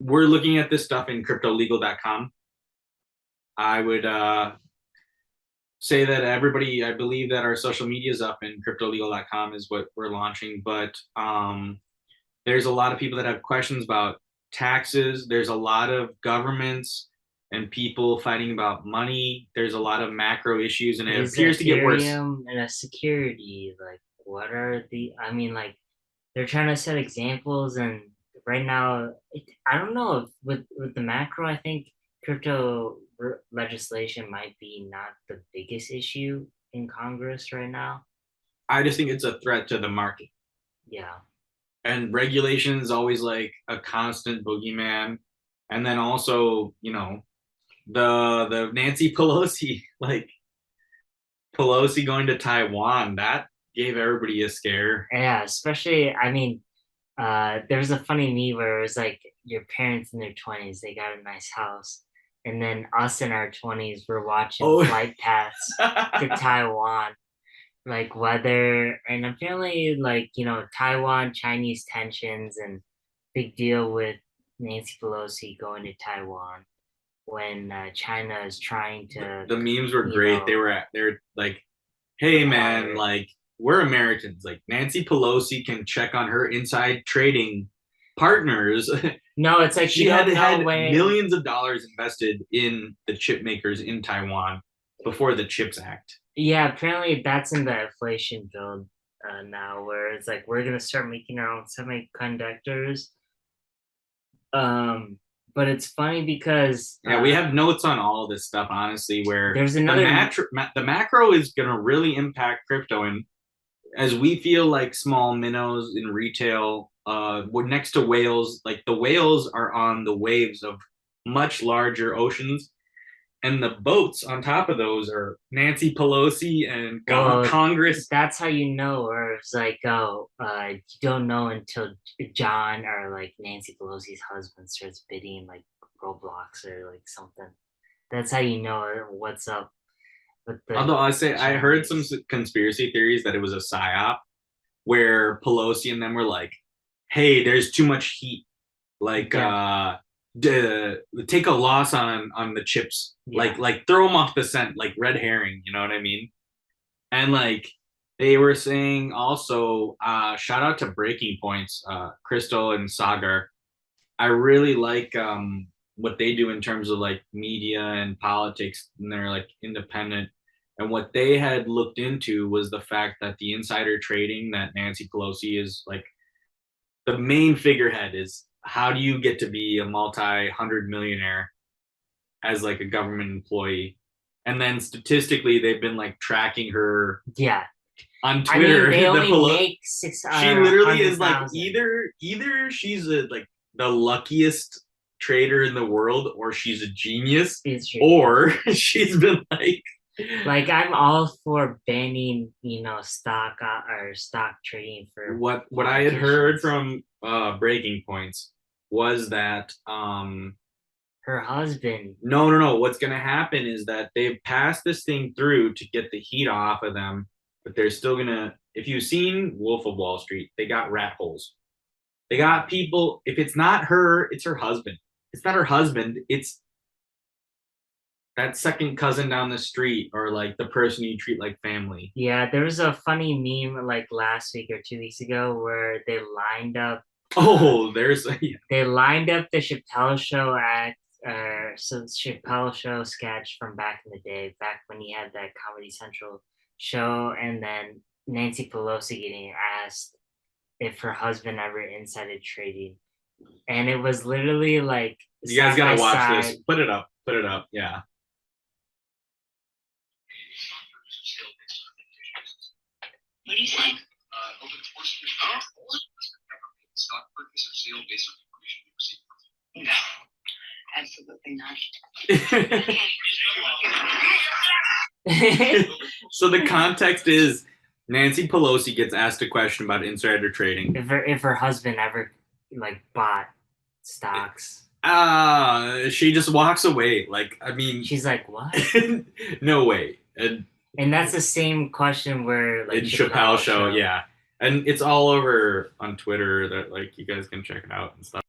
we're looking at this stuff in cryptolegal.com. I would say that everybody, I believe that our social media is up in cryptolegal.com is what we're launching, but there's a lot of people that have questions about taxes. There's a lot of governments and people fighting about money. There's a lot of macro issues, and it Is appears to get worse. Ethereum and a security? Like, what are the? I mean, like, they're trying to set examples, and right now, I don't know if with the macro. I think legislation might be not the biggest issue in Congress right now. I just think it's a threat to the market. Yeah, And regulation is always like a constant boogeyman. And then also, the Nancy Pelosi, like Pelosi going to Taiwan, that gave everybody a scare. yeah. Especially, I mean, there was a funny meme where it was like your parents in their 20s, they got a nice house. And then us in our 20s, we're watching Oh, flight paths to Taiwan, like weather. And apparently, like, Taiwan, Chinese tensions, and big deal with Nancy Pelosi going to Taiwan when China is trying to, the memes were you great. know, They're like, hey man, acquire. like we're Americans. Like Nancy Pelosi can check on her inside trading partners. No, it's like you She had don't know had when. millions of dollars invested in the chip makers in Taiwan before the Chips Act. Yeah, apparently that's in the inflation bill now, where it's like we're gonna start making our own semiconductors. Um, but it's funny because Yeah, we have notes on all this stuff, honestly, where there's another. the macro is going to really impact crypto. And as we feel like small minnows in retail, we're next to whales. Like the whales are on the waves of much larger oceans, and the boats on top of those are Nancy Pelosi and Well, Congress. that's how you know, or it's like, oh, you don't know until John or like Nancy Pelosi's husband starts bidding like Roblox or like something. That's how you know what's up with the Although I say I heard some Chinese. conspiracy theories that it was a psyop where Pelosi and them were like, "Hey, there's too much heat. Like, Yeah, take a loss on the chips. yeah. Like throw them off the scent, like red herring. You know what I mean?" And like they were saying also, shout out to Breaking Points, Crystal and Sagar. I really like what they do in terms of like media and politics, and they're like independent. And what they had looked into was the fact that the insider trading that Nancy Pelosi is like the main figurehead is how do you get to be a multi-hundred millionaire as like a government employee? And then statistically, they've been like tracking her Yeah. on I mean, Twitter. they only make six She or literally hundred is like thousand. either she's like the luckiest trader in the world, or she's a genius, It's or ridiculous. she's been like Like I'm all for banning, stock or stock trading for what I had heard politicians. from Breaking Points was that Her husband, no. What's going to happen is that they've passed this thing through to get the heat off of them, but they're still going to. If you've seen Wolf of Wall Street, they got rat holes. They got people. If it's not her, it's her husband. It's not her husband. It's that second cousin down the street, or like the person you treat like family. yeah, there was a funny meme like last week or 2 weeks ago where Oh, there's yeah. they lined up the Chappelle Show act, so Chappelle Show sketch from back in the day, back when he had that Comedy Central show, and then Nancy Pelosi getting asked if her husband ever insider trading, and it was literally like You guys side by gotta watch side. this. Put it up. Put it up. Yeah. What do you think? Stock purchase or sale based on information you received. No, absolutely not. So the context is Nancy Pelosi gets asked a question about insider trading. If her husband ever like bought stocks, She just walks away. Like, I mean, she's like, "What?" no way. And And that's the same question where like in Chappelle Chappelle show, show. yeah. And it's all over on Twitter that like you guys can check it out and stuff.